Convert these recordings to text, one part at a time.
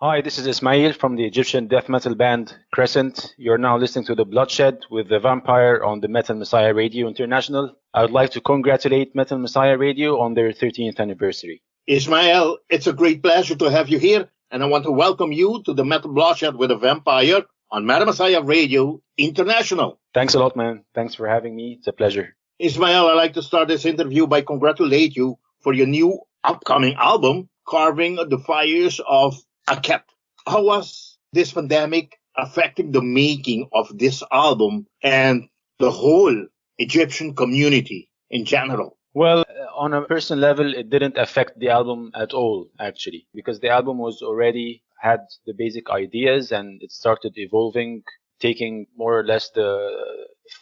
Hi, this is Ismaeel from the Egyptian death metal band Crescent. You're now listening to The Bloodshed with the Vampire on the Metal Messiah Radio International. I would like to congratulate Metal Messiah Radio on their 13th anniversary. Ismaeel, it's a great pleasure to have you here, and I want to welcome you to the Metal Bloodshed with the Vampire on Metal Messiah Radio International. Thanks a lot, man. Thanks for having me. It's a pleasure. Ismaeel, I'd like to start this interview by congratulating you for your new upcoming album, Carving the Fires of Akhet. How was this pandemic affecting the making of this album and the whole Egyptian community in general? Well, on a personal level, it didn't affect the album at all, actually, because the album was already had the basic ideas and it started evolving, taking more or less the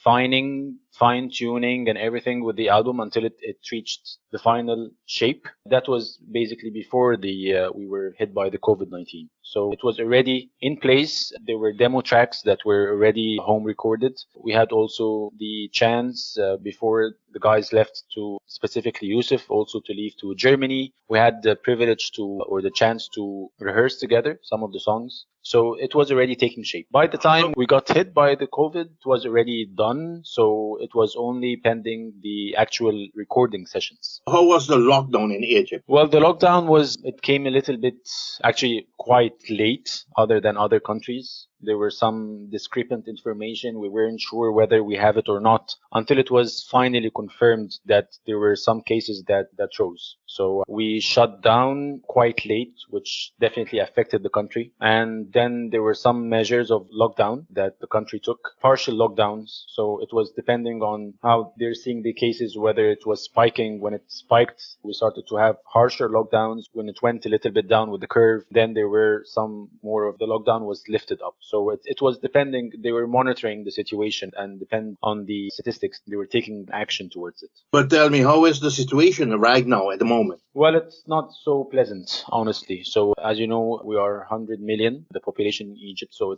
fine-tuning and everything with the album until it reached the final shape. That was basically before we were hit by the COVID-19. So it was already in place. There were demo tracks that were already home recorded. We had also the chance before the guys left, to specifically Yusuf, also to leave to Germany. We had the privilege or the chance to rehearse together some of the songs. So it was already taking shape. By the time we got hit by the COVID, it was already done. So it was only pending the actual recording sessions. How was the lockdown in Egypt? Well, the lockdown it came a little bit, actually quite late, other than other countries. There were some discrepant information. We weren't sure whether we have it or not until it was finally confirmed that there were some cases that rose. So we shut down quite late, which definitely affected the country. And then there were some measures of lockdown that the country took, partial lockdowns. So it was depending on how they're seeing the cases, whether it was spiking. When it spiked, we started to have harsher lockdowns. When it went a little bit down with the curve, then there were some more of the lockdown was lifted up. So it was depending, they were monitoring the situation, and depend on the statistics, they were taking action towards it. But tell me, how is the situation right now at the moment? Well, it's not so pleasant, honestly. So as you know, we are 100 million, the population in Egypt. So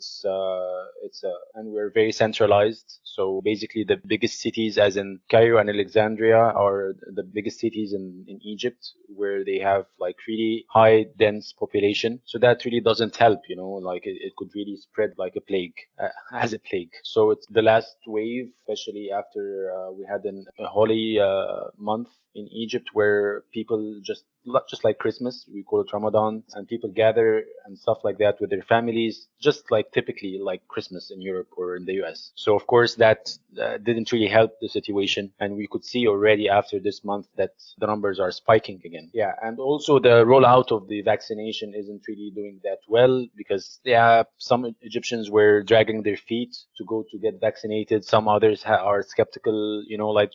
and we're very centralized. So basically the biggest cities, as in Cairo and Alexandria, are the biggest cities in Egypt, where they have like really high dense population. So that really doesn't help, like it could really spread like a plague, as a plague. So it's the last wave, especially after we had a holy month in Egypt, where people just like Christmas, we call it Ramadan, and people gather and stuff like that with their families, just like typically like Christmas in Europe or in the US. So of course that didn't really help the situation, and we could see already after this month that the numbers are spiking again. Yeah, and also the rollout of the vaccination isn't really doing that well, because some Egyptians were dragging their feet to go to get vaccinated. Some others are skeptical,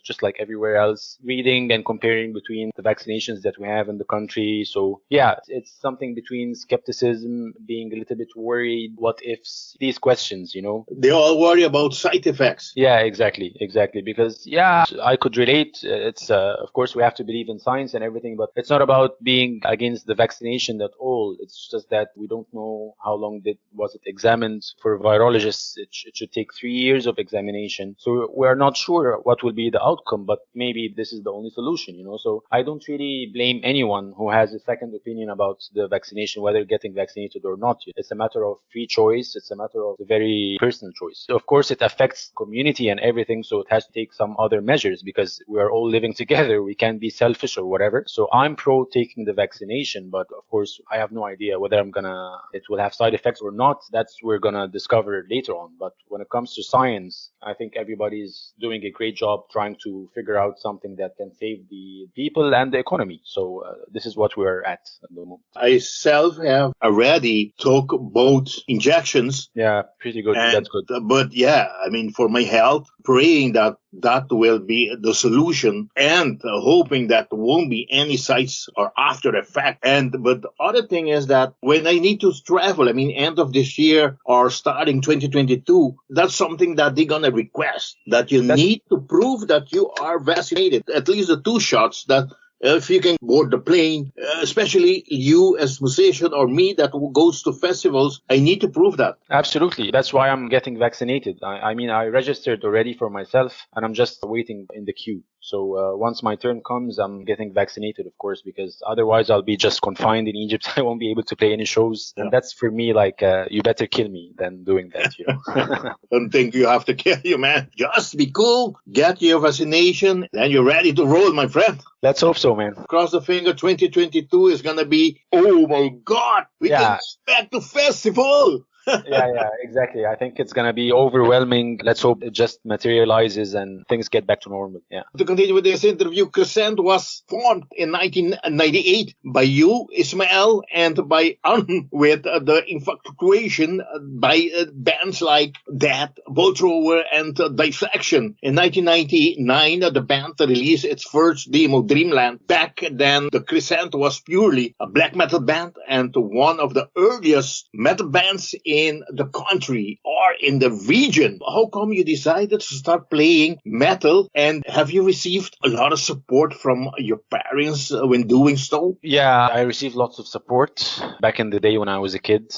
just like everywhere else, reading and comparing between the vaccinations that we have in the country. So yeah, it's something between skepticism, being a little bit worried, what ifs, these questions, They all worry about side effects. Yeah, exactly. Because I could relate. It's of course we have to believe in science and everything, but it's not about being against the vaccination at all. It's just that we don't know how long was it examined. For virologists, it should take 3 years of examination. So we're not sure what will be the outcome, but maybe this is the only solution, So I don't really blame anyone who has a second opinion about the vaccination, whether getting vaccinated or not. It's a matter of free choice. It's a matter of a very personal choice. So of course, it affects community and everything. So it has to take some other measures, because we are all living together. We can't be selfish or whatever. So I'm pro taking the vaccination, but of course, I have no idea whether it will have side effects or not. We're gonna discover later on. But when it comes to science, I think everybody's doing a great job trying to figure out something that can save the people and the economy. So this is what we're at the moment. I self have already took both injections. Yeah, pretty good. That's good. But for my health, praying that will be the solution, and hoping that there won't be any sides or after effect. But the other thing is that when I need to travel, end of this year or starting 2022, that's something that they're going to request, that you need to prove that you are vaccinated, at least the 2 shots, that if you can board the plane, especially you as musician or me that goes to festivals, I need to prove that. Absolutely. That's why I'm getting vaccinated. I registered already for myself, and I'm just waiting in the queue. So once my turn comes, I'm getting vaccinated, of course, because otherwise I'll be just confined in Egypt. I won't be able to play any shows. Yeah. And that's for me like, you better kill me than doing that, Don't think you have to kill you, man. Just be cool, get your vaccination, then you're ready to roll, my friend. Let's hope so, man. Cross the finger, 2022 is going to be, oh my God, we can expect a festival. Yeah, exactly. I think it's going to be overwhelming. Let's hope it just materializes and things get back to normal. Yeah. To continue with this interview, Crescent was formed in 1998 by you, Ismaeel, and by Arn with the infatuation by bands like that, Thrower and Dissection. In 1999, the band released its first demo, Dreamland. Back then, the Crescent was purely a black metal band and one of the earliest metal bands in the country or in the region. How come you decided to start playing metal, and have you received a lot of support from your parents when doing so? Yeah, I received lots of support back in the day when I was a kid.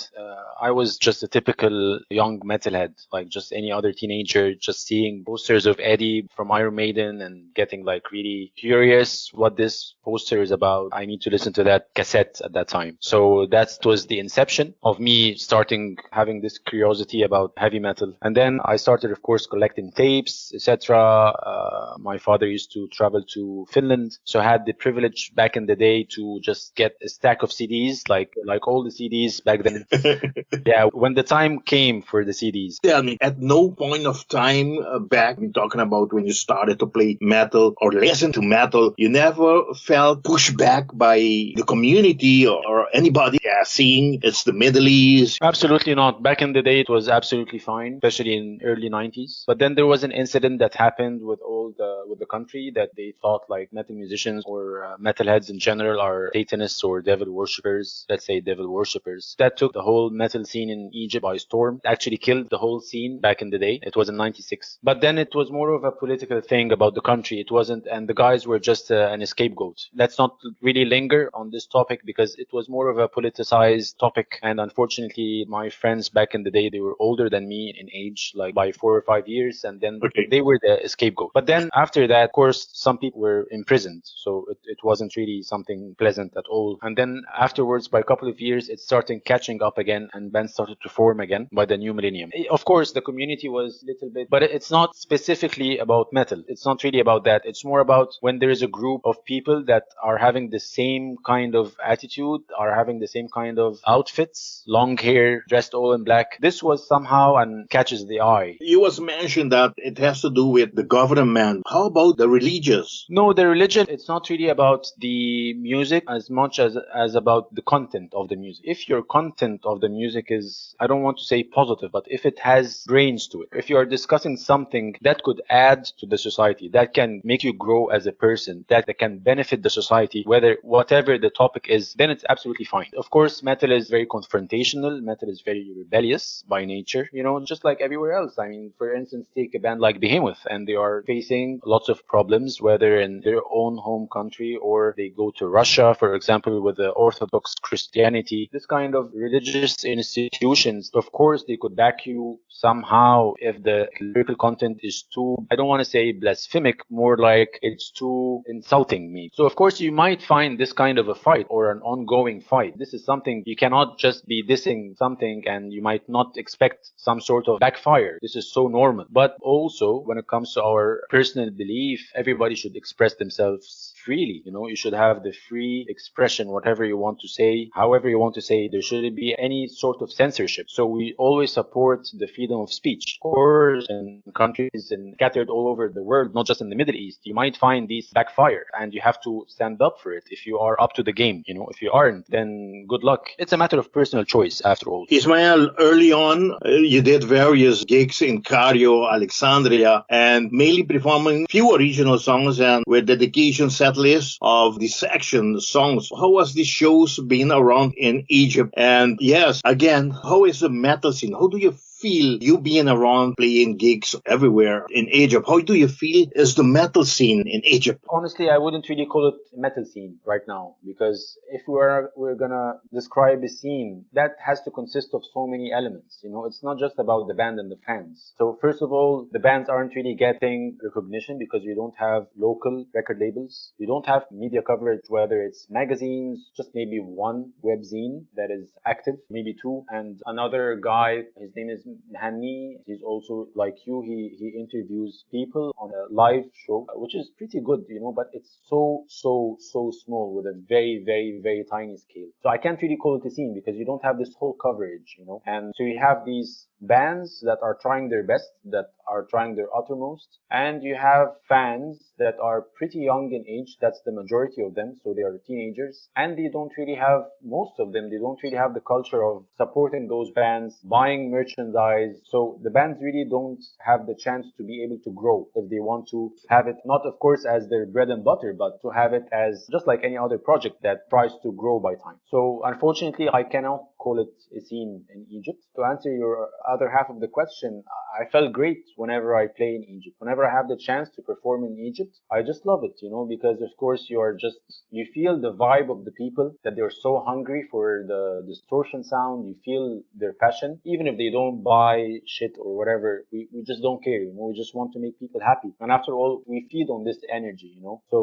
I was just a typical young metalhead, like just any other teenager, just seeing posters of Eddie from Iron Maiden and getting like really curious what this poster is about. I need to listen to that cassette at that time. So that was the inception of me starting having this curiosity about heavy metal. And then I started, of course, collecting tapes, etc. My father used to travel to Finland, so I had the privilege back in the day to just get a stack of CDs, like all the CDs back then. Yeah, when the time came for the CDs. Tell me, at no point of time back, we're talking about when you started to play metal or listen to metal, you never felt pushed back by the community or anybody seeing it's the Middle East? Absolutely not. Back in the day, it was absolutely fine, especially in early 90s. But then there was an incident that happened with the country that they thought like metal musicians or metalheads in general are Satanists or devil worshippers. Let's say devil worshippers. That took the whole metal scene in Egypt by storm. It actually killed the whole scene back in the day. It was in 96. But then it was more of a political thing about the country. It wasn't, and the guys were just an scapegoat. Let's not really linger on this topic because it was more of a politicized topic. And unfortunately, my friends back in the day, they were older than me in age, like by 4 or 5 years. And then they were the scapegoat. But then after that, of course, some people were imprisoned. So it wasn't really something pleasant at all. And then afterwards, by a couple of years, it started catching up again and bands started to form again by the new millennium. Of course, the community was a little bit, but it's not specifically about metal. It's not really about that. It's more about when there is a group of people that are having the same kind of attitude, are having the same kind of outfits, long hair, dressed all in black. This was somehow and catches the eye. You was mentioned that it has to do with the government. How about the religious? No, the religion, it's not really about the music as much as about the content of the music. If your content of the music is, I don't want to say positive, but if it has brains to it, if you are discussing something that could add to the society, that can make you grow as a person, that can benefit the society, whatever the topic is, then it's absolutely fine. Of course, metal is very confrontational. Metal is very rebellious by nature, just like everywhere else. I mean, for instance, take a band like Behemoth, and they are facing lots of problems, whether in their own home country or they go to Russia, for example, with the Orthodox Christianity. This kind of religious institutions, of course, they could back you somehow if the lyrical content is too, I don't want to say blasphemic, more like it's too insulting me. So of course you might find this kind of a fight or an ongoing fight. This is something you cannot just be dissing something and you might not expect some sort of backfire. This is so normal. But also when it comes to our personal belief, everybody should express themselves freely. You should have the free expression, whatever you want to say, however you want to say. There shouldn't be any sort of censorship. So we always support the freedom of speech. Of course, in countries and scattered all over the world, not just in the Middle East, you might find these backfire and you have to stand up for it if you are up to the game. If you aren't, then good luck. It's a matter of personal choice after all. Ismaeel, early on, you did various gigs in Cairo, Alexandria, and mainly performing few original songs and with dedication set list of Dissection songs. How was these shows been around in Egypt? And yes, again, how is the metal scene? How do you feel, you being around playing gigs everywhere in Egypt, how do you feel is the metal scene in Egypt? Honestly, I wouldn't really call it metal scene right now, because if we're gonna describe a scene, that has to consist of so many elements. It's not just about the band and the fans. So first of all, the bands aren't really getting recognition because we don't have local record labels. We don't have media coverage, whether it's magazines, just maybe one webzine that is active, maybe two, and another guy, his name is Hani. He's also like you. He interviews people on a live show, which is pretty good, but it's so small with a very, very, very tiny scale. So I can't really call it a scene because you don't have this whole coverage, and so you have these bands that are trying their best, that are trying their uttermost, and you have fans that are pretty young in age. That's the majority of them. So they are teenagers, and most of them, they don't really have the culture of supporting those bands, buying merchandise. So the bands really don't have the chance to be able to grow if they want to have it, not of course as their bread and butter, but to have it as just like any other project that tries to grow by time. So unfortunately, I cannot call it a scene in Egypt. To answer your other half of the question, I felt great whenever I play in Egypt. Whenever I have the chance to perform in Egypt, I just love it, because of course you feel the vibe of the people, that they're so hungry for the distortion sound. You feel their passion, even if they don't buy shit or whatever. We just don't care, we just want to make people happy. And after all, we feed on this energy, So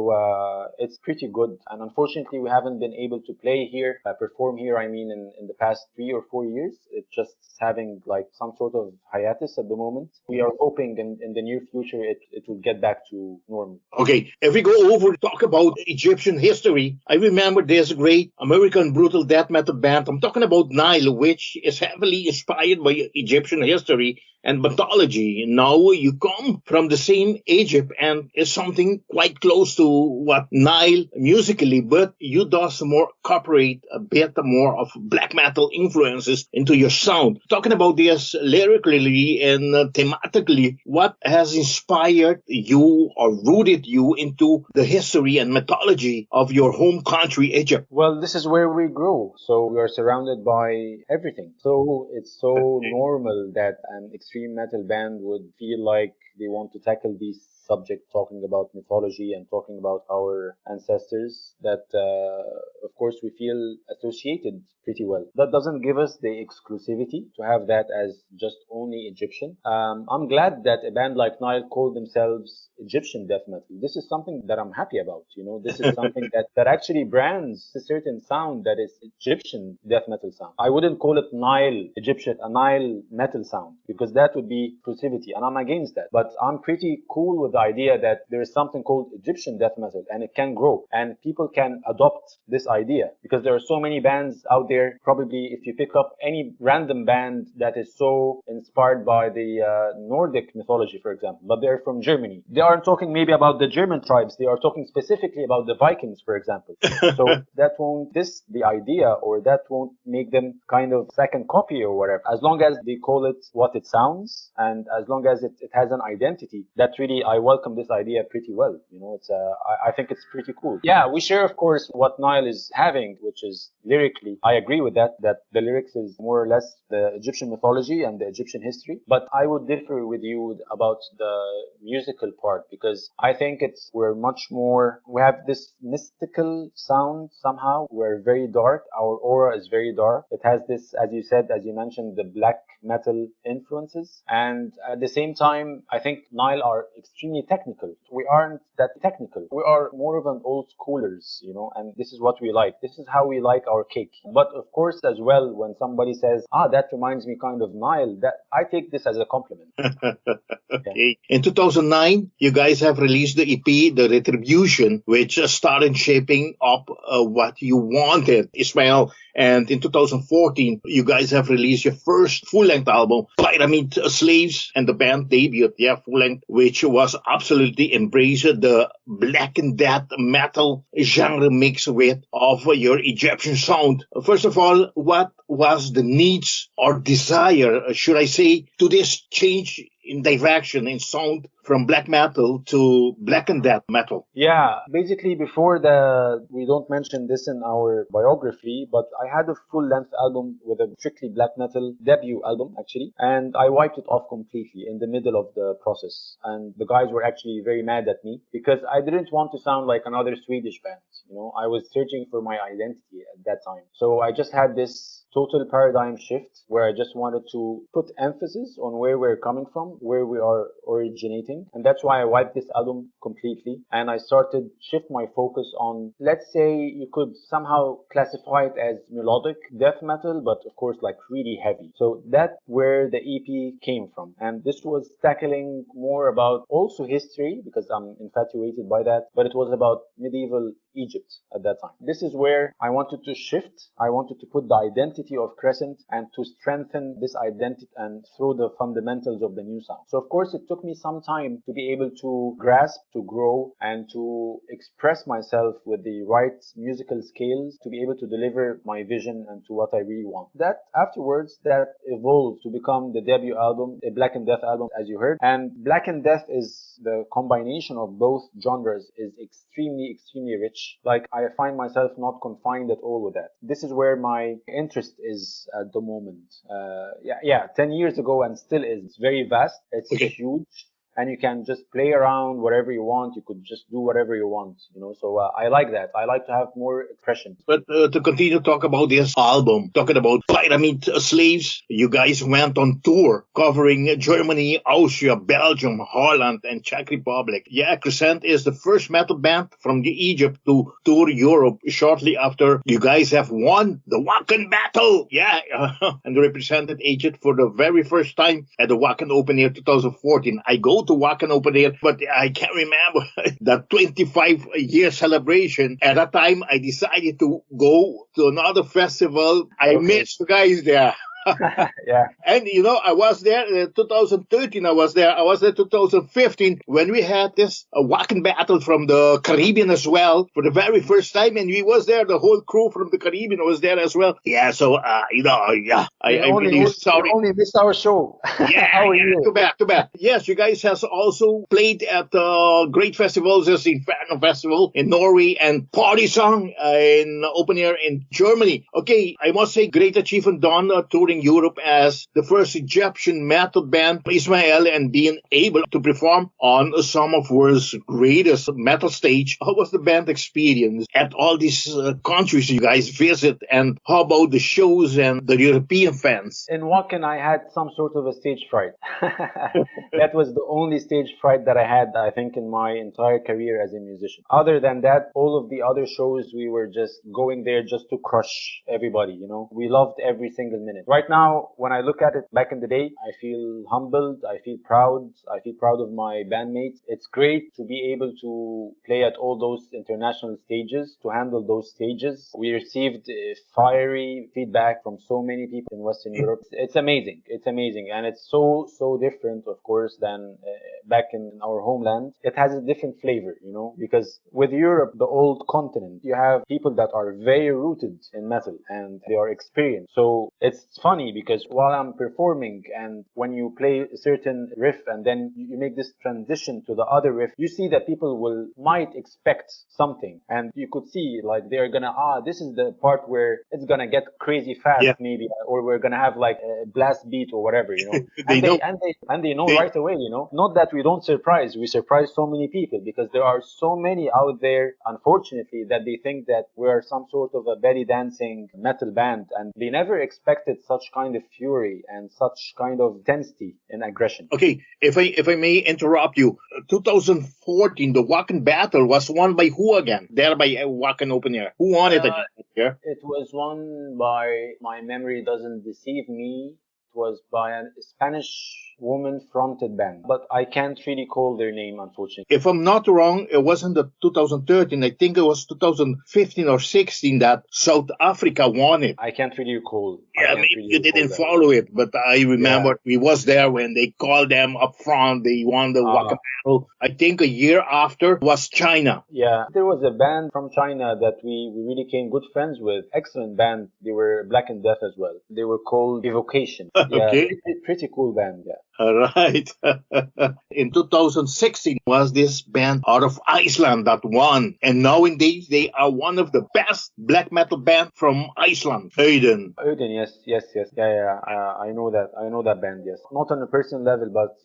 it's pretty good. And unfortunately, we haven't been able to play here, perform here, I mean, in the past 3 or 4 years. It's just having like some sort of hiatus at the moment. We are hoping in the near future it will get back to normal. Okay, if we go over to talk about Egyptian history, I remember there's a great American brutal death metal band. I'm talking about Nile, which is heavily inspired by Egyptian history and mythology. Now you come from the same Egypt, and it's something quite close to what Nile musically, but you does more incorporate a bit more of black metal influences into your sound. Talking about this lyrically and thematically, what has inspired you or rooted you into the history and mythology of your home country, Egypt? Well, this is where we grow. So we are surrounded by everything. So it's so normal that an extreme metal band would feel like they want to tackle these subject, talking about mythology and talking about our ancestors, that of course we feel associated pretty well. That doesn't give us the exclusivity to have that as just only Egyptian. I'm glad that a band like Nile called themselves Egyptian death metal. This is something that I'm happy about. This is something that actually brands a certain sound that is Egyptian death metal sound. I wouldn't call it Nile Egyptian, a Nile metal sound, because that would be exclusivity, and I'm against that. But I'm pretty cool with the idea that there is something called Egyptian death metal, and it can grow, and people can adopt this idea, because there are so many bands out there. Probably if you pick up any random band that is so inspired by the Nordic mythology, for example, but they're from Germany, they aren't talking maybe about the German tribes, they are talking specifically about the Vikings, for example. So that won't diss the idea, or that won't make them kind of second copy or whatever, as long as they call it what it sounds, and as long as it has an identity. That really, I welcome this idea pretty well. I think it's pretty cool. Yeah, we share, of course, what Nile is having, which is lyrically, I agree with that the lyrics is more or less the Egyptian mythology and the Egyptian history. But I would differ with you about the musical part, because I think we have this mystical sound somehow. We're very dark. Our aura is very dark. It has this, as you mentioned, the black metal influences. And at the same time, I think Nile are extremely technical. We aren't that technical. We are more of an old schoolers, and this is what we like. This is how we like our cake. But of course, as well, when somebody says, that reminds me kind of Nile, that I take this as a compliment. Okay. In 2009, you guys have released the EP, The Retribution, which started shaping up what you wanted, Ismaeel. And in 2014, you guys have released your first full-length album, Pyramid Slaves, and the band debuted, full-length, which was absolutely embraced the black and death metal genre mix with of your Egyptian sound. First of all, what was the needs or desire, should I say, to this change in direction in sound from black metal to black and death metal? Yeah, basically we don't mention this in our biography, but I had a full length album with a strictly black metal debut album actually, and I wiped it off completely in the middle of the process. And the guys were actually very mad at me because I didn't want to sound like another Swedish band. I was searching for my identity at that time. So I just had this total paradigm shift where I just wanted to put emphasis on where we're coming from, where we are originating. And that's why I wiped this album completely. And I started shift my focus on, let's say you could somehow classify it as melodic death metal, but of course like really heavy. So that's where the EP came from. And this was tackling more about also history because I'm infatuated by that, but it was about medieval Egypt at that time. This is where I wanted to shift. I wanted to put the identity of Crescent and to strengthen this identity and through the fundamentals of the new sound. So of course it took me some time to be able to grasp, to grow, and to express myself with the right musical scales to be able to deliver my vision and to what I really want. That afterwards that evolved to become the debut album, a Black and Death album, as you heard. And Black and Death is the combination of both genres is extremely rich. Like I find myself not confined at all with that. This is where my interest is at the moment. 10 years ago and still is. It's very vast. It's huge. And you can just play around whatever you want. You could just do whatever you want, So I like that. I like to have more expression. But to continue to talk about this album, talking about Pyramid Slaves, you guys went on tour covering Germany, Austria, Belgium, Holland, and Czech Republic. Yeah, Crescent is the first metal band from Egypt to tour Europe shortly after you guys have won the Wacken Battle. Yeah, and represented Egypt for the very first time at the Wacken Open Air 2014. I go to Wacken Open Air, but I can't remember that 25-year celebration. At that time, I decided to go to another festival. I missed the guys there. Yeah. And I was there in 2013. I was there 2015 when we had this Wacken Battle from the Caribbean as well for the very first time, and we was there. The whole crew from the Caribbean was there as well. Yeah, so I'm really sorry. You only missed our show. Yeah, too bad. Yes, you guys has also played at great festivals as the Inferno Festival in Norway and Party Song in open air in Germany. Okay, I must say great achievement done touring Europe as the first Egyptian metal band, Ismaeel, and being able to perform on some of world's greatest metal stage. How was the band experience at all these countries you guys visit, and how about the shows and the European fans? In Wacken, I had some sort of a stage fright. That was the only stage fright that I had, I think, in my entire career as a musician. Other than that, all of the other shows, we were just going there just to crush everybody, We loved every single minute. Right now, when I look at it back in the day, I feel humbled, I feel proud of my bandmates. It's great to be able to play at all those international stages, to handle those stages. We received fiery feedback from so many people in Western Europe. It's amazing. And it's so different, of course, than back in our homeland. It has a different flavor, because with Europe, the old continent, you have people that are very rooted in metal and they are experienced. So it's funny because while I'm performing and when you play a certain riff and then you make this transition to the other riff, you see that people might expect something, and you could see like they're gonna this is the part where it's gonna get crazy fast, maybe, or we're gonna have like a blast beat or whatever, they know right away, not that we don't surprise, we surprise so many people because there are so many out there, unfortunately, that they think that we are some sort of a belly dancing metal band, and they never expected such kind of fury and such kind of intensity and aggression. Okay, if I may interrupt you, 2014, the Wacken Battle was won by who again? There by Wacken Open Air. Who won it again? It was won by, my memory doesn't deceive me, was by a Spanish woman-fronted band, but I can't really call their name, unfortunately. If I'm not wrong, it wasn't the 2013. I think it was 2015 or 16 that South Africa won it. I can't really recall. Yeah, maybe you didn't follow it, but I remember we was there when they called them up front. They won the Wakamano. I think a year after was China. Yeah, there was a band from China that we really became good friends with. Excellent band. They were Black and Death as well. They were called Evocation. Yeah, Okay. pretty cool band. Yeah. All right. In 2016 was this band out of Iceland that won. And nowadays they are one of the best black metal band from Iceland. Hayden, yes. Yeah. I know that. I know that band, yes. Not on a personal level, but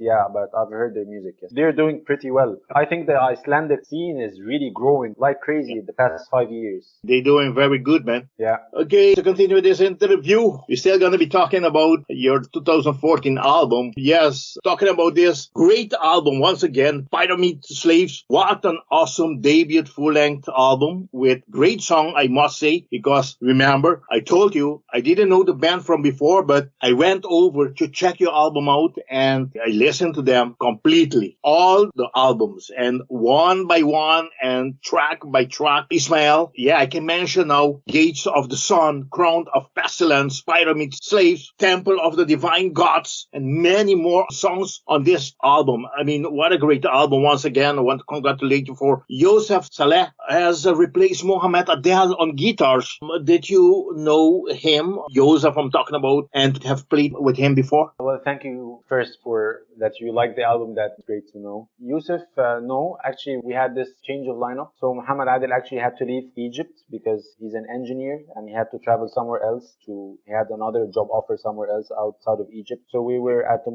I've heard their music, yes. They're doing pretty well. I think the Icelandic scene is really growing like crazy the past 5 years. They're doing very good, man. Yeah. Okay, to continue this interview, we're still going to be talking about your 2014 album. Yes, talking about this great album once again, Pyramid Slaves. What an awesome debut full-length album with great song, I must say, because remember, I told you I didn't know the band from before, but I went over to check your album out and I listened to them completely. All the albums and one by one and track by track. Ismaeel, I can mention now Gates of the Sun, Crown of Pestilence, Pyramid Slaves, Temple of the Divine Gods, and many more songs on this album. I mean, what a great album. Once again, I want to congratulate you for Yosef Saleh has replaced Mohamed Adel on guitars. Did you know him, Yosef I'm talking about, and have played with him before? Well, thank you first for that you like the album. That's great to know. Yusuf, no, actually we had this change of lineup. So Mohamed Adel actually had to leave Egypt because he's an engineer and he had to travel somewhere else he had another job offer somewhere else outside of Egypt. So we were at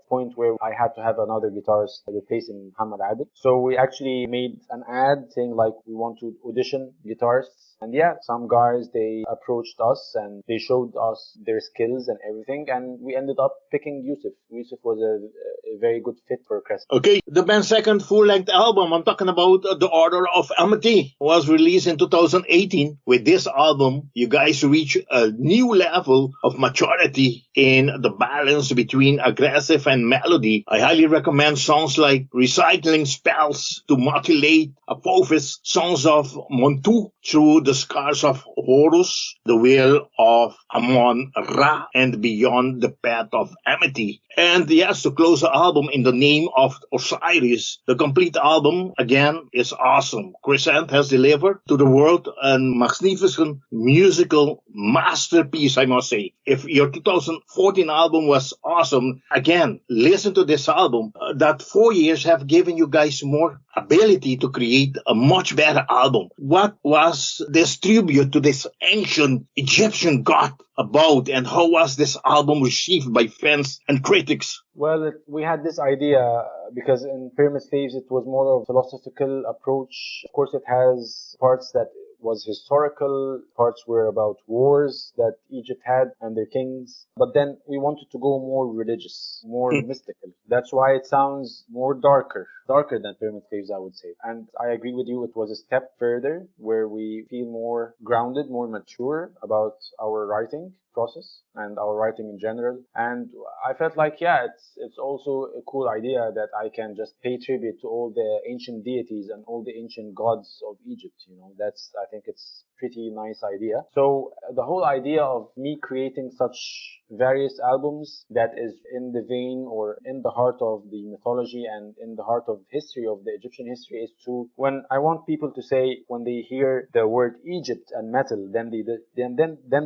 point where I had to have another guitarist replacing Mohamed Adel. So we actually made an ad saying like we want to audition guitarists. And some guys, they approached us and they showed us their skills and everything. And we ended up picking Yusuf. Yusuf was a very good fit for Crescent. Okay, the band's second full-length album, I'm talking about The Order of Amenti, was released in 2018. With this album, you guys reach a new level of maturity in the balance between aggressive and melody. I highly recommend songs like Recycling Spells to Mutilate, Apophis, Songs of Montu, Through the Scars of Horus, The Will of Amon-Ra, and Beyond the Path of Amity. And to close the album, In the Name of Osiris. The complete album, again, is awesome. Crescent has delivered to the world a magnificent musical masterpiece, I must say. If your 2014 album was awesome, again, listen to this album. That 4 years have given you guys more ability to create a much better album. What was this tribute to this ancient Egyptian god about, and how was this album received by fans and critics? Well, we had this idea because in Pyramid Slaves it was more of a philosophical approach. Of course, it has parts that was historical, parts were about wars that Egypt had and their kings. But then we wanted to go more religious, more mystical. That's why it sounds more darker than Pyramid Slaves, I would say. And I agree with you, it was a step further where we feel more grounded, more mature about our writing process and our writing in general. And I felt like, it's also a cool idea that I can just pay tribute to all the ancient deities and all the ancient gods of Egypt. I think it's pretty nice idea. So the whole idea of me creating such various albums that is in the vein or in the heart of the mythology and in the heart of history of the Egyptian history is to, when I want people to say, when they hear the word Egypt and metal, then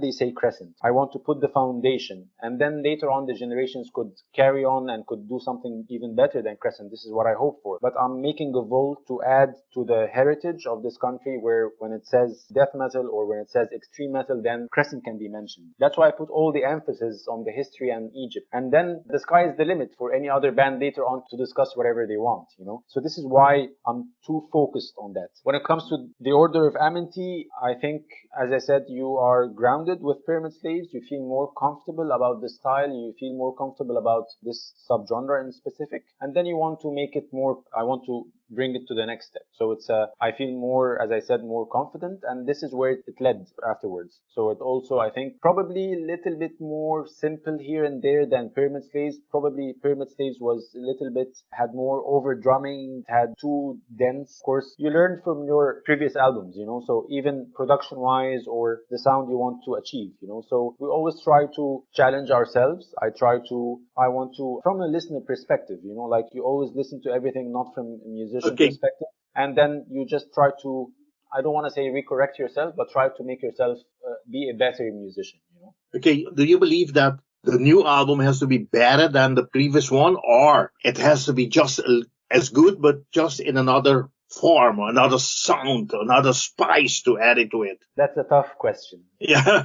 they say Crescent. I want to put the foundation, and then later on the generations could carry on and could do something even better than Crescent. This is what I hope for. But I'm making a vote to add to the heritage of this country where when it says death metal or when it says extreme metal, then Crescent can be mentioned. That's why I put all the emphasis on the history and Egypt. And then the sky is the limit for any other band later on to discuss whatever they want, So this is why I'm too focused on that. When it comes to the Order of Amenti, I think, as I said, you are grounded with Pyramid Slaves. You feel more comfortable about the style. You feel more comfortable about this subgenre in specific. And then you want to make it more, I want to bring it to the next step. So I feel more, as I said, more confident, and this is where it led afterwards. So it also, I think, probably a little bit more simple here and there than Pyramid Slaves. Probably Pyramid Slaves was a little bit, had more over drumming, had too dense. Of course, you learn from your previous albums, so even production wise or the sound you want to achieve, so we always try to challenge ourselves. I want to, from a listener perspective, like you always listen to everything, not from a musician Okay. perspective. And then you just try to, I don't want to say recorrect yourself, but try to make yourself be a better musician, Okay. Do you believe that the new album has to be better than the previous one, or it has to be just as good, but just in another form, another sound, another spice to add it to it? That's a tough question. Yeah.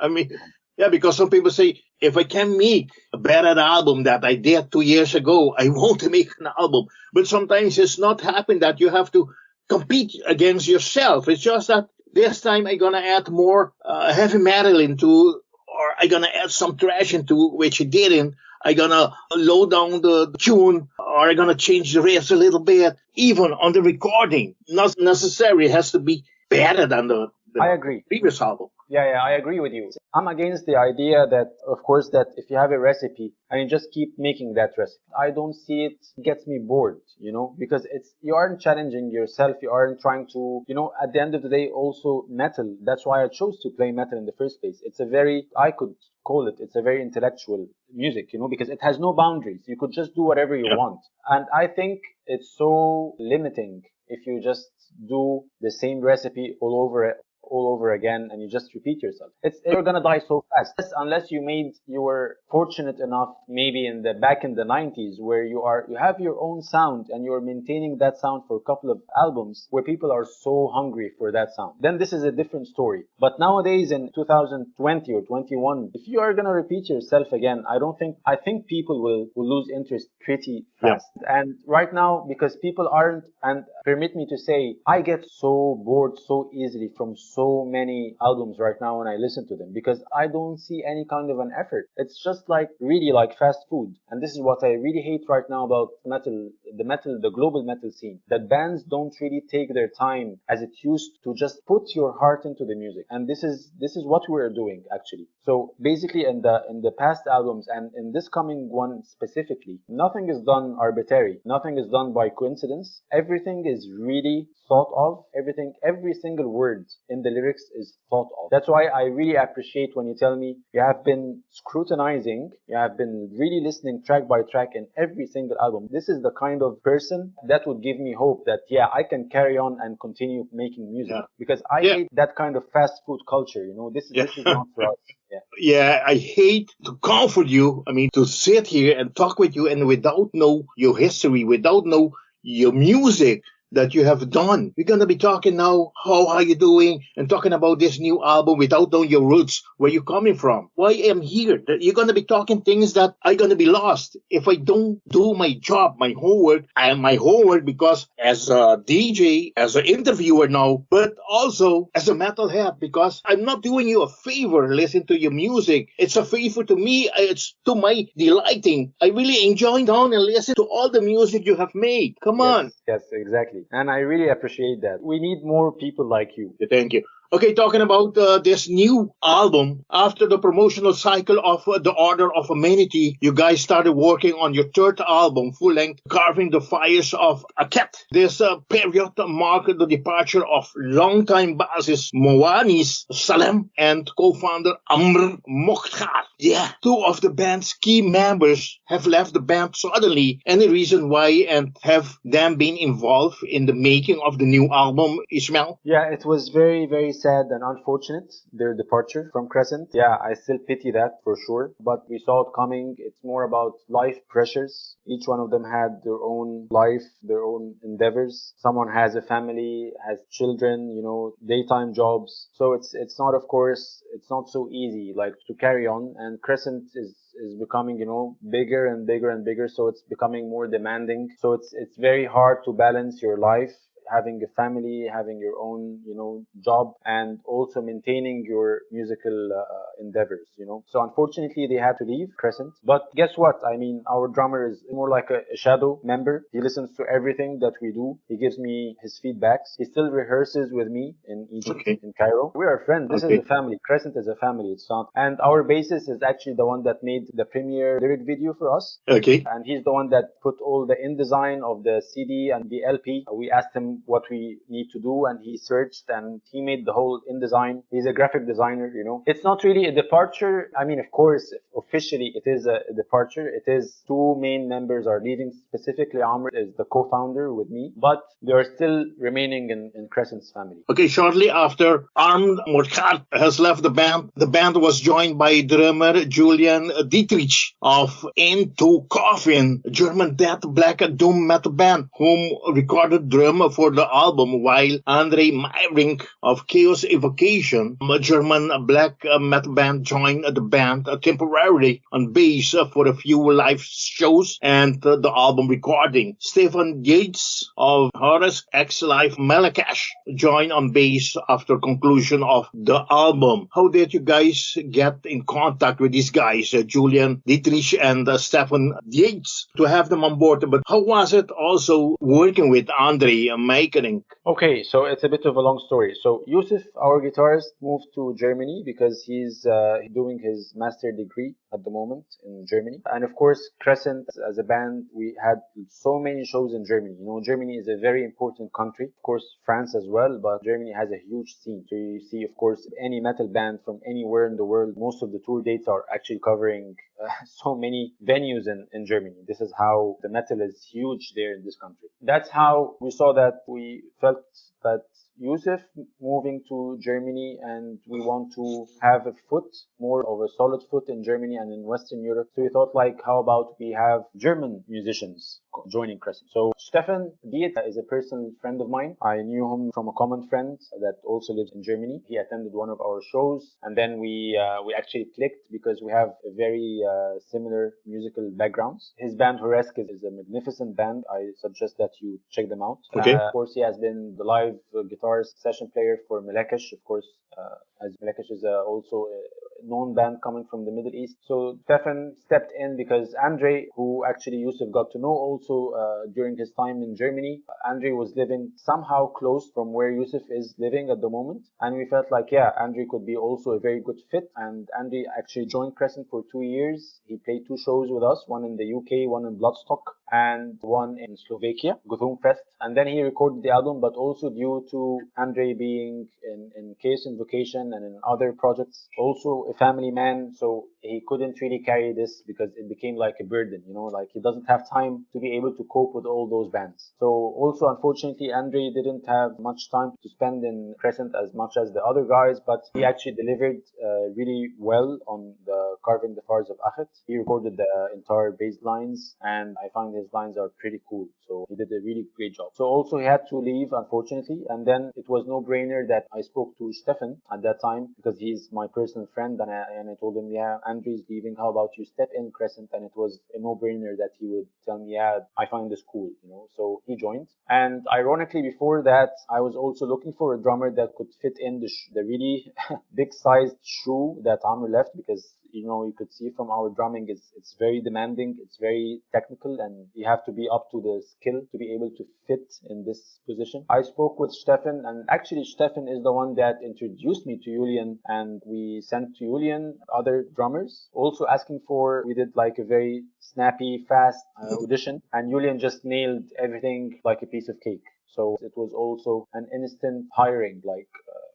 I mean, yeah, because some people say, if I can make a better album that I did 2 years ago, I want to make an album. But sometimes it's not happen that you have to compete against yourself. It's just that this time I'm going to add more heavy metal into, or I'm going to add some thrash into, which I didn't. I'm going to low down the tune, or I'm going to change the riffs a little bit. Even on the recording, not necessarily has to be better than the I agree. previous album. Yeah, I agree with you. I'm against the idea that, of course, that if you have a recipe and you just keep making that recipe, I don't see it gets me bored, because you aren't challenging yourself. You aren't trying to, at the end of the day, also metal. That's why I chose to play metal in the first place. I could call it, it's a very intellectual music, because it has no boundaries. You could just do whatever you want. And I think it's so limiting if you just do the same recipe all over again and you just repeat yourself. You're gonna die so fast unless you were fortunate enough maybe back in the 90s where you have your own sound and you're maintaining that sound for a couple of albums where people are so hungry for that sound. Then this is a different story. But nowadays in 2020 or 21, if you are gonna repeat yourself again, I think people will lose interest pretty fast. And right now, because people aren't, and permit me to say, I get so bored so easily from so many albums right now when I listen to them because I don't see any kind of an effort. It's just like really like fast food. And this is what I really hate right now about the global metal scene. That bands don't really take their time as it used to just put your heart into the music. And this is what we're doing actually. So basically in the past albums and in this coming one specifically, nothing is done arbitrary. Nothing is done by coincidence. Everything is really thought of. Every single word in the lyrics is thought of. That's why I really appreciate when you tell me you have been scrutinizing, you have been really listening track by track in every single album. This is the kind of person that would give me hope that, yeah, I can carry on and continue making music. Because I hate that kind of fast food culture. This is not for us. Yeah, I hate to comfort you. I mean, to sit here and talk with you and without know your history, without know your music that you have done. We're going to be talking now, how are you doing? And talking about this new album without knowing your roots, where you're coming from. Why I'm here. You're going to be talking things that are going to be lost if I don't do my job, my homework. And my homework because as a DJ, as an interviewer now, but also as a metalhead, because I'm not doing you a favor, listen to your music. It's a favor to me. It's to my delighting. I really enjoy down and listen to all the music you have made. Come on. Yes, exactly. And I really appreciate that. We need more people like you. Thank you. Okay, talking about this new album, after the promotional cycle of the Order of Amenti, you guys started working on your third album, full-length, Carving the Fires of Akhet. This period marked the departure of longtime bassist Moanis Salem and co-founder Amr Mokhtar. Yeah, two of the band's key members have left the band suddenly. Any reason why, and have them been involved in the making of the new album, Ismaeel? Yeah, it was very, very sad and unfortunate, their departure from Crescent. Yeah, I still pity that for sure, but we saw it coming. It's more about life pressures. Each one of them had their own life, their own endeavors. Someone has a family, has children, daytime jobs. So it's not, of course, it's not so easy like to carry on. And Crescent is becoming, bigger and bigger and bigger. So it's becoming more demanding. So it's very hard to balance your life, having a family, having your own, job, and also maintaining your musical endeavors, So unfortunately, they had to leave Crescent. But guess what? I mean, our drummer is more like a shadow member. He listens to everything that we do. He gives me his feedbacks. He still rehearses with me in Egypt, Okay. in Cairo. We are friends. This is a family. Crescent is a family. It's not. And our bassist is actually the one that made the premiere lyric video for us. Okay. And he's the one that put all the InDesign of the CD and the LP. We asked him what we need to do, and he searched and he made the whole InDesign. He's a graphic designer, It's not really a departure. I mean, of course, officially it is a departure. It is two main members are leaving. Specifically, Amr is the co-founder with me, but they are still remaining in Crescent's family. Okay, shortly after Mokhtar has left the band was joined by drummer Julian Dietrich of Into Coffin, German death black doom metal band, whom recorded drum for the album, while Andre Meyrink of Chaos Evocation, a German black metal band, joined the band temporarily on bass for a few live shows and the album recording. Stefan Yates of Horus X Life Malakash joined on bass after conclusion of the album. How did you guys get in contact with these guys, Julian Dietrich and Stefan Yates, to have them on board? But how was it also working with Andre Meyrink? Okay, so it's a bit of a long story. So Yusuf, our guitarist, moved to Germany because he's doing his master degree at the moment in Germany. And of course, Crescent, as a band, we had so many shows in Germany. Germany is a very important country. Of course, France as well, but Germany has a huge scene. So you see, of course, any metal band from anywhere in the world, most of the tour dates are actually covering so many venues in Germany. This is how the metal is huge there in this country. That's how we saw that we felt that Yusuf moving to Germany, and we want to have a foot, more of a solid foot in Germany and in Western Europe. So we thought, like, how about we have German musicians joining Crescent? So Stefan Diet is a personal friend of mine. I knew him from a common friend that also lives in Germany. He attended one of our shows, and then we actually clicked because we have a very similar musical backgrounds. His band Horesk is a magnificent band. I suggest that you check them out. Okay. Of course, he has been the live guitarist, session player for Melekesh, of course, as Melekesh is also a known band coming from the Middle East. So Stefan stepped in because Andre, who actually Yusuf got to know also during his time in Germany, Andre was living somehow close from where Yusuf is living at the moment. And we felt like, yeah, Andre could be also a very good fit. And Andre actually joined Crescent for 2 years. He played 2 shows with us, one in the UK, one in Bloodstock, and one in Slovakia, Guthum Fest. And then he recorded the album, but also due to Andre being in Chaos Invocation and in other projects, also a family man, so he couldn't really carry this because it became like a burden, like he doesn't have time to be able to cope with all those bands. So also, unfortunately, Andre didn't have much time to spend in Crescent as much as the other guys, but he actually delivered really well on the Carving the Fires of Akhet. He recorded the entire bass lines, and I find his lines are pretty cool. So he did a really great job. So also he had to leave, unfortunately, and then it was no brainer that I spoke to Stefan at that time because he's my personal friend, and I told him, yeah, Andre's leaving. How about you step in Crescent? And it was a no brainer that he would tell me, yeah, I find this cool, So he joined. And ironically, before that, I was also looking for a drummer that could fit in the really big sized shoe that Amr left because you could see from our drumming, it's very demanding, it's very technical, and you have to be up to the skill to be able to fit in this position. I spoke with Stefan, and actually Stefan is the one that introduced me to Julian, and we sent to Julian other drummers, also asking we did like a very snappy, fast audition, and Julian just nailed everything like a piece of cake. So it was also an instant hiring,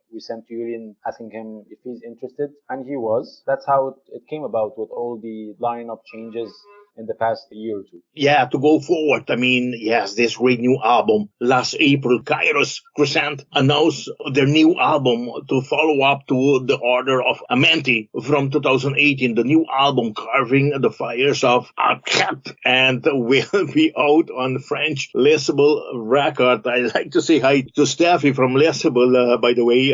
we sent to Julian asking him if he's interested, and he was. That's how it came about with all the lineup changes in the past year or two. Yeah, to go forward, I mean, yes, this great new album. Last April, Kairos Crescent announced their new album to follow up to the Order of Amenti from 2018. The new album, Carving the Fires of Akhet, and will be out on French Listenable Records. I like to say hi to Steffi from Listenable, by the way.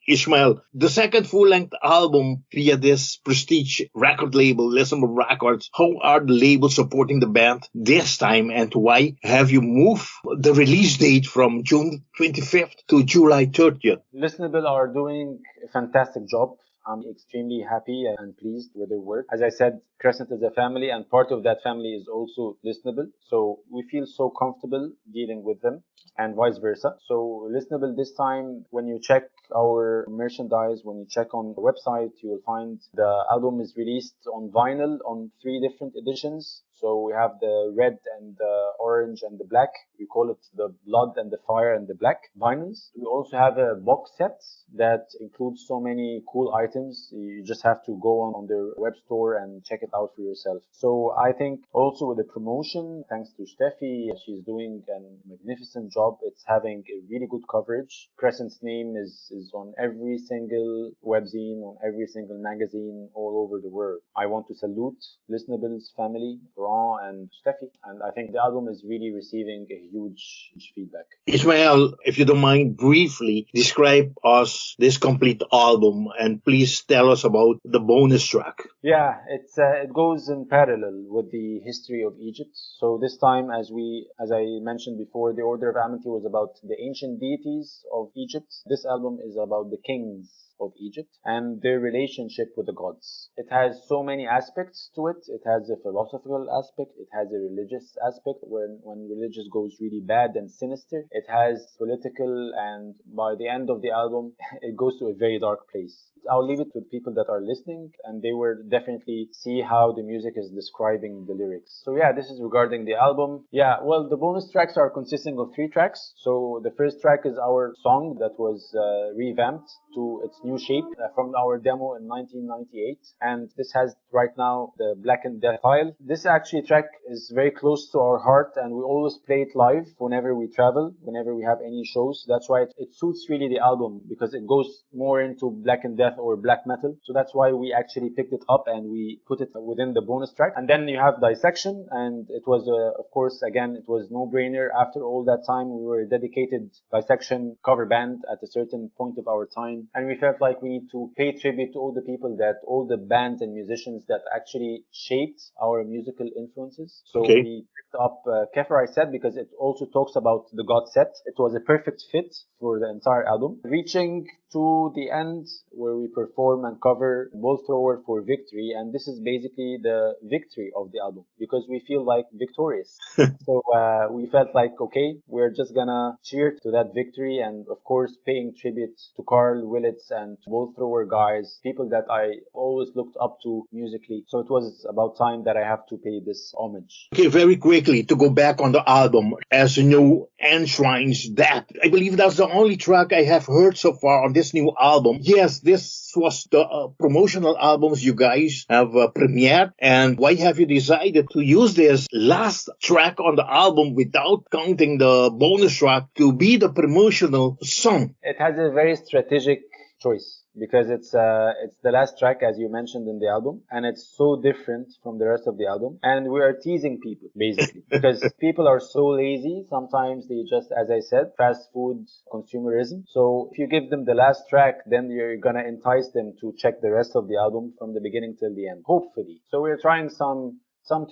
Ismaeel, the second full-length album via this prestige record label, Listenable Records, how are the labels supporting the band this time, and why have you moved the release date from June 25th to July 30th? Listenable are doing a fantastic job. I'm extremely happy and pleased with their work. As I said, Crescent is a family, and part of that family is also Listenable. So we feel so comfortable dealing with them, and vice versa. So Listenable this time, when you check our merchandise, when you check on the website, you will find the album is released on vinyl on 3 different editions. So we have the red and the orange and the black. We call it the blood and the fire and the black vinyls. We also have a box set that includes so many cool items. You just have to go on their web store and check it out for yourself. So I think also with the promotion, thanks to Steffi, she's doing a magnificent job. It's having a really good coverage. Crescent's name is on every single webzine, on every single magazine all over the world. I want to salute Listenable's family, and Steffi, and I think the album is really receiving a huge feedback. Ismaeel, if you don't mind, briefly describe us this complete album, and please tell us about the bonus track. Yeah, it goes in parallel with the history of Egypt. So this time, as I mentioned before, the Order of Amenti was about the ancient deities of Egypt. This album is about the kings of Egypt and their relationship with the gods. It has so many aspects to it. It has a philosophical aspect. It has a religious aspect when religious goes really bad and sinister. It has political, and by the end of the album, it goes to a very dark place. I'll leave it to the people that are listening, and they will definitely see how the music is describing the lyrics. So yeah, this is regarding the album. Yeah, well, the bonus tracks are consisting of 3 tracks. So the first track is our song that was revamped to its new shape from our demo in 1998, and this has right now the Black and Death file. This actually track is very close to our heart, and we always play it live whenever we travel, whenever we have any shows. That's why it suits really the album, because it goes more into Black and Death or black metal. So that's why we actually picked it up and we put it within the bonus track. And then you have Dissection, and it was of course, again, it was no brainer. After all that time, we were a dedicated Dissection cover band at a certain point of our time, and we felt like we need to pay tribute to all all the bands and musicians that actually shaped our musical influences. So we picked up Kefir, I said, because it also talks about the God set. It was a perfect fit for the entire album, reaching to the end where we perform and cover Bull Thrower for Victory, and this is basically the victory of the album because we feel like victorious. So we felt like, okay, we're just gonna cheer to that victory, and of course paying tribute to Carl Willits and Bull Thrower guys, people that I always looked up to musically. So it was about time that I have to pay this homage. Okay, very quickly to go back on the album, as you know, enshrines that. I believe that's the only track I have heard so far on this new album. Yes, this was the promotional albums you guys have premiered, and why have you decided to use this last track on the album without counting the bonus track to be the promotional song? It has a very strategic choice because it's the last track, as you mentioned, in the album, and it's so different from the rest of the album, and we are teasing people basically because people are so lazy sometimes. They just, as I said, fast food consumerism. So if you give them the last track, then you're gonna entice them to check the rest of the album from the beginning till the end, hopefully. So we're trying some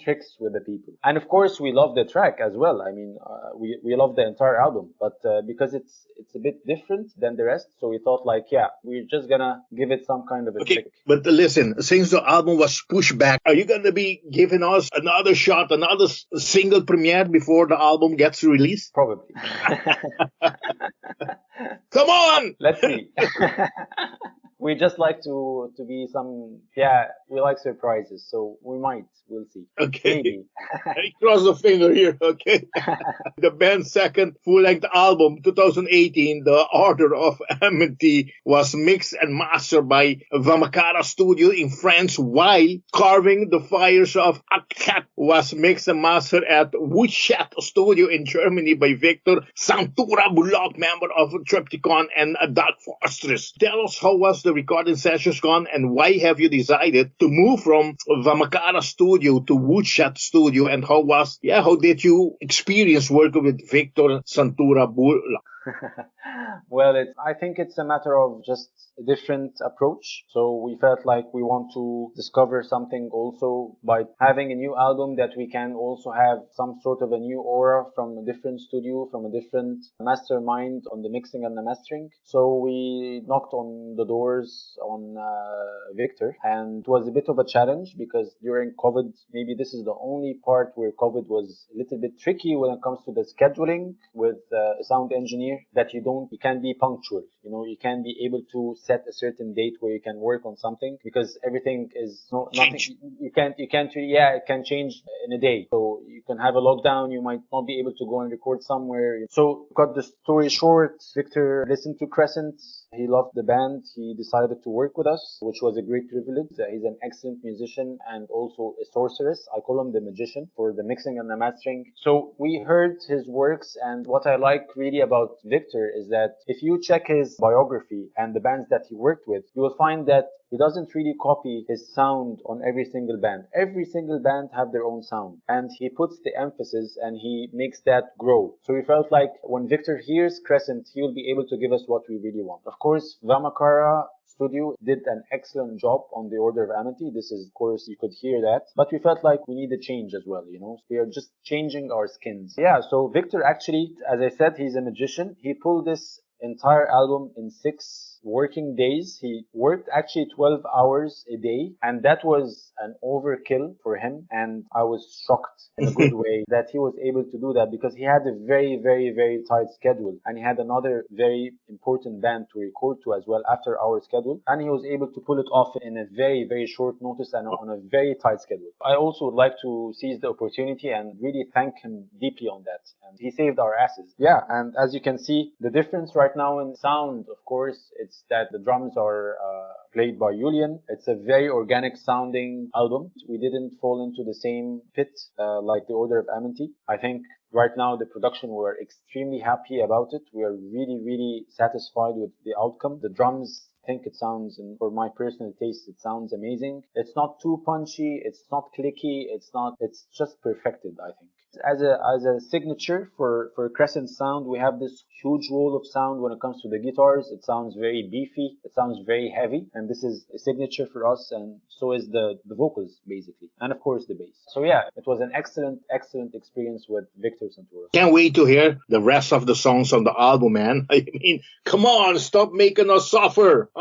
tricks with the people, and of course we love the track as well. I mean, we love the entire album, but because it's a bit different than the rest, so we thought like, yeah, we're just gonna give it some kind of a trick. But listen, since the album was pushed back, are you gonna be giving us another shot, another single premiere before the album gets released? Probably. Come on, let's see. We just like to be we like surprises, so we'll see. Okay. Maybe. I cross the finger here, okay? The band's second full-length album, 2018, The Order of Amenti, was mixed and mastered by Vamakara Studio in France, while Carving the Fires of Akhet was mixed and mastered at Woodshed Studio in Germany by Victor Santura Bullock, member of Triptychon and Dark Fortress. Tell us, how was the recording sessions gone, and why have you decided to move from Vamakara Studio to Woodshed Studio, and how did you experience working with Victor Santura Bullock? Well, I think it's a matter of just a different approach. So we felt like we want to discover something also by having a new album that we can also have some sort of a new aura from a different studio, from a different mastermind on the mixing and the mastering. So we knocked on the doors on Victor, and it was a bit of a challenge because during COVID, maybe this is the only part where COVID was a little bit tricky when it comes to the scheduling with a sound engineer, that you can't be punctual. You can't be able to set a certain date where you can work on something because everything is nothing. You can't really, yeah, it can change in a day. So you can have a lockdown. You might not be able to go and record somewhere. So cut the story short, Victor listened to Crescent. He loved the band. He decided to work with us, which was a great privilege. He's an excellent musician and also a sorceress. I call him the magician for the mixing and the mastering. So we heard his works, and what I like really about Victor is that if you check his biography and the bands that he worked with, you will find that he doesn't really copy his sound on every single band. Every single band have their own sound, and he puts the emphasis and he makes that grow. So we felt like when Victor hears Crescent, he will be able to give us what we really want. Of course, Vamakara Studio did an excellent job on the Order of Amenti. This is, of course, you could hear that. But we felt like we need a change as well. We are just changing our skins. Yeah, so Victor actually, as I said, he's a magician. He pulled this entire album in 6 working days. He worked actually 12 hours a day, and that was an overkill for him. And I was shocked in a good way that he was able to do that because he had a very, very, very tight schedule, and he had another very important band to record to as well after our schedule, and he was able to pull it off in a very, very short notice and on a very tight schedule. I also would like to seize the opportunity and really thank him deeply on that, and he saved our asses. Yeah, and as you can see, the difference right now in sound, of course, it's that the drums are played by Julian. It's a very organic sounding album. We didn't fall into the same pit like the Order of Amenti. I think right now the production, we're extremely happy about it. We are really, really satisfied with the outcome. The drums, I think it sounds, and for my personal taste, it sounds amazing. It's not too punchy. It's not clicky. It's just perfected, I think. As a signature for Crescent sound, we have this huge wall of sound when it comes to the guitars. It sounds very beefy. It sounds very heavy. And this is a signature for us. And so is the vocals, basically. And of course, the bass. So yeah, it was an excellent, excellent experience with Victor Santoro. Can't wait to hear the rest of the songs on the album, man. I mean, come on, stop making us suffer.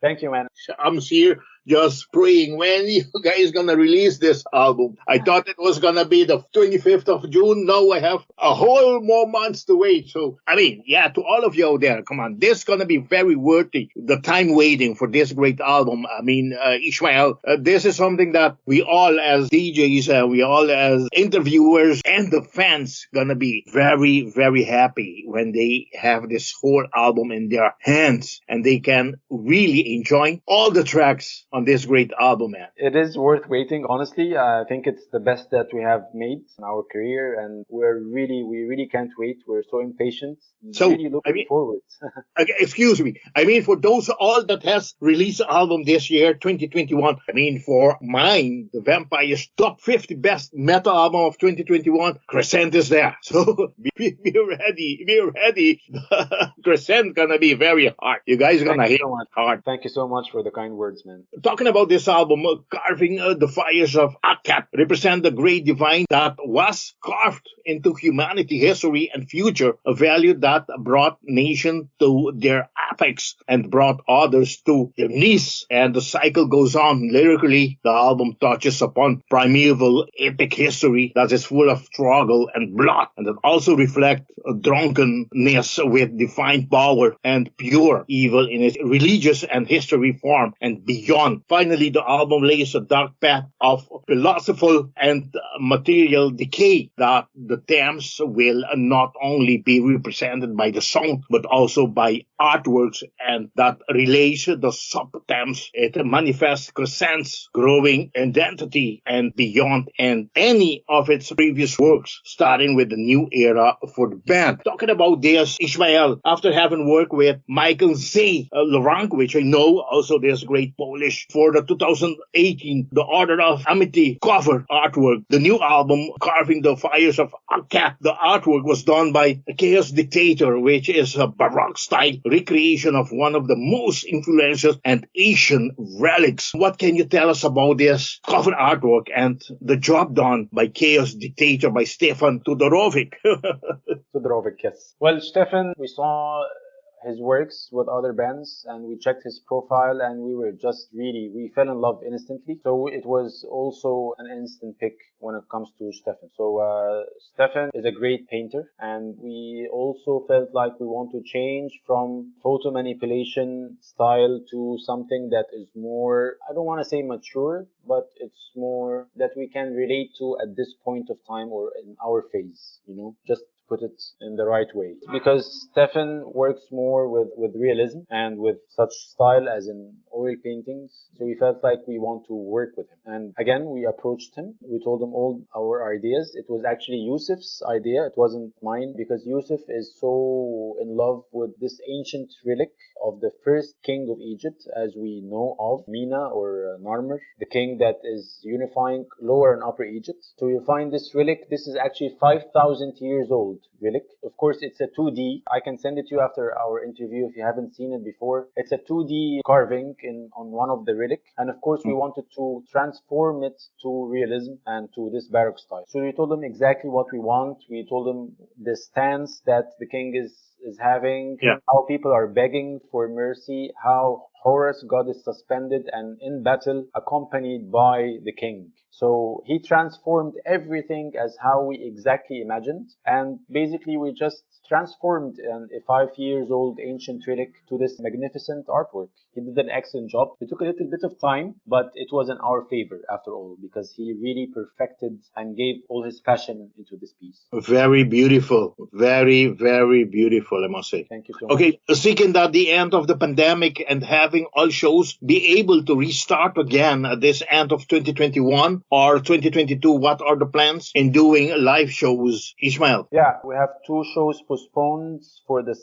Thank you, man. I'm here just praying when you guys gonna release this album. I thought it was gonna be the 25th of June. Now I have a whole more months to wait. So, I mean, yeah, to all of you out there, come on. This is gonna be very worthy, the time waiting for this great album. I mean, Ismaeel, this is something that we all as DJs, we all as interviewers and the fans gonna be very, very happy when they have this whole album in their hands and they can really enjoy all the tracks on this great album, man. It is worth waiting, honestly. I think it's the best that we have made in our career, and we really can't wait. We're so impatient. So, really looking forward. Okay, excuse me. I mean, for those all that has released album this year, 2021, I mean, for mine, the Vampire's top 50 best metal album of 2021, Crescent is there. So be ready. Be ready. Crescent gonna be very hard. You guys gonna hit so hard. Thank you so much for the kind words, man. Talking about this album, carving the fires of Akhet represent the great divine that was carved into humanity, history, and future, a value that brought nation to their apex and brought others to their knees. And the cycle goes on. Lyrically, the album touches upon primeval epic history that is full of struggle and blood, and that also reflects drunkenness with divine power and pure evil in its religious and history form and beyond. Finally, the album lays a dark path of philosophical and material decay that the themes will not only be represented by the song, but also by artworks, and that relays the subthemes. It manifests Crescent's growing identity and beyond, and any of its previous works, starting with the new era for the band. Talking about this, Ismaeel, after having worked with Michael Z. Laurent, which I know, also there's great Polish, for the 2018, the Order of Amenti cover artwork, the new album, Carving the Fires of Akhet. The artwork was done by Chaos Dictator, which is a Baroque style recreation of one of the most influential and Asian relics. What can you tell us about this cover artwork and the job done by Chaos Dictator by Stefan Todorovic? Todorovic, yes. Well, Stefan, we saw his works with other bands and we checked his profile and we fell in love instantly. So it was also an instant pick when it comes to Stefan. So Stefan is a great painter, and we also felt like we want to change from photo manipulation style to something that is more, I don't want to say mature, but it's more that we can relate to at this point of time or in our phase, just put it in the right way. Because Stefan works more with realism and with such style as in oil paintings. So we felt like we want to work with him. And again, we approached him. We told him all our ideas. It was actually Yusuf's idea. It wasn't mine, because Yusuf is so in love with this ancient relic of the first king of Egypt, as we know of, Mina or Narmer, the king that is unifying Lower and Upper Egypt. So you find this relic. This is actually 5,000 years old relic. Of course, it's a 2D. I can send it to you after our interview if you haven't seen it before. It's a 2D carving on one of the relic. And of course, we wanted to transform it to realism and to this Baroque style. So we told them exactly what we want. We told them the stance that the king is having, how people are begging for mercy, how Horus, God, is suspended and in battle accompanied by the king. So he transformed everything as how we exactly imagined. And basically we just transformed a 5 years old ancient relic to this magnificent artwork. He did an excellent job. It took a little bit of time, but it was in our favor after all, because he really perfected and gave all his passion into this piece. Very beautiful. Very, very beautiful, I must say. Thank you so much. Okay, seeking that the end of the pandemic and having all shows be able to restart again at this end of 2021 or 2022, what are the plans in doing live shows, Ismaeel? Yeah, we have 2 shows postponed for the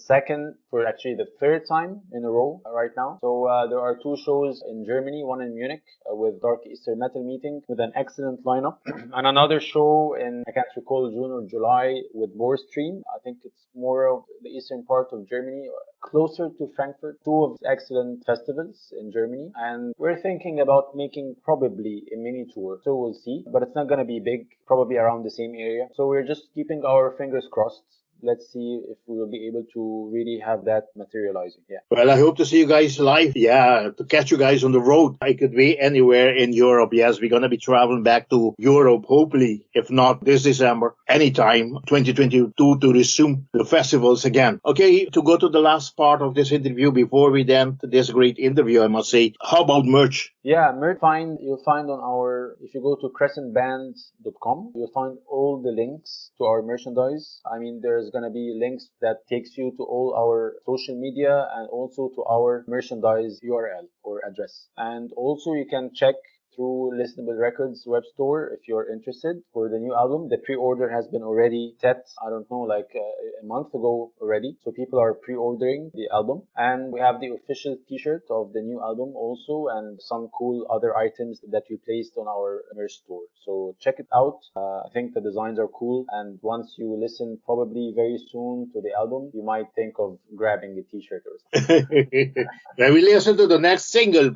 third time in a row right now. So there are 2 shows in Germany, one in Munich with Dark Eastern Metal Meeting with an excellent lineup, and another show in, I can't recall, June or July with Bohrstream. I think it's more of the eastern part of Germany, closer to Frankfurt. 2 of excellent festivals in Germany, and we're thinking about making probably a mini tour. So we'll see, but it's not going to be big, probably around the same area. So we're just keeping our fingers crossed. Let's see if we will be able to really have that materializing. Yeah. Well, I hope to see you guys live. Yeah, to catch you guys on the road. I could be anywhere in Europe. Yes, we're going to be traveling back to Europe, hopefully, if not this December, anytime, 2022, to resume the festivals again. Okay, to go to the last part of this interview before we end this great interview, I must say, how about merch? Yeah, merch you'll find on our, if you go to crescentband.com, you'll find all the links to our merchandise. I mean, there's going to be links that takes you to all our social media and also to our merchandise URL or address. And also you can check through Listenable Records web store if you're interested for the new album. The pre-order has been already set, I don't know, like a month ago already. So people are pre-ordering the album. And we have the official t-shirt of the new album also, and some cool other items that we placed on our merch store. So check it out. I think the designs are cool. And once you listen probably very soon to the album, you might think of grabbing a t-shirt or something. When we listen to the next single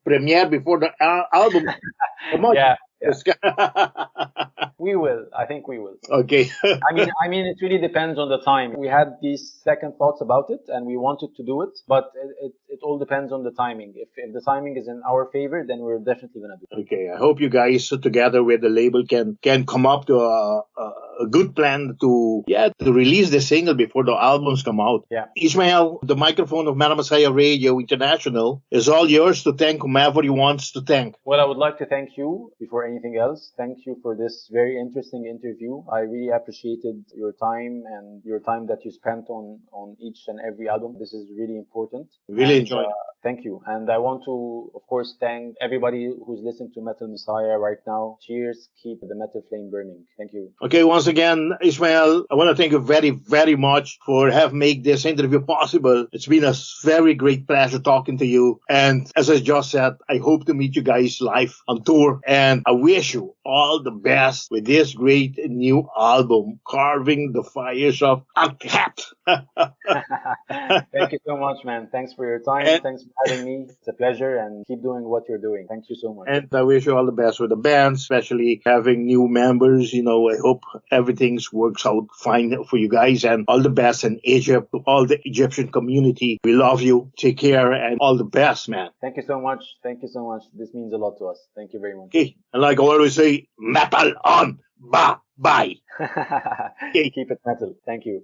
premiere before the album. Yeah. We will. I think we will. Okay. I mean, it really depends on the time. We had these second thoughts about it, and we wanted to do it, but it all depends on the timing. If the timing is in our favor, then we're definitely gonna do it. Okay. I hope you guys together with the label can come up to a a good plan to release the single before the albums come out. Yeah. Ismaeel, the microphone of Messiah Radio International is all yours to thank whomever you want to thank. Well, I would like to thank you before anything else. Thank you for this very interesting interview. I really appreciated your time and your time that you spent on each and every album. This is really important. Really And, enjoyed it. Thank you. And I want to, of course, thank everybody who's listening to Metal Messiah right now. Cheers. Keep the metal flame burning. Thank you. Okay, once again, Ismaeel, I want to thank you very, very much for having made this interview possible. It's been a very great pleasure talking to you. And as I just said, I hope to meet you guys live on tour. And I wish you all the best with this great new album, Carving the Fires of Akhet. Thank you so much, man. Thanks for your time. And, thanks for having me. It's a pleasure, and keep doing what you're doing. Thank you so much. and I wish you all the best with the band, especially having new members. You know, I hope everything works out fine for you guys, and all the best in Egypt, to all the Egyptian community. We love you. Take care, and all the best, man. Thank you so much. Thank you so much. This means a lot to us. Thank you very much. Okay, and like I always say, metal on. Bye. Keep it metal. Thank you.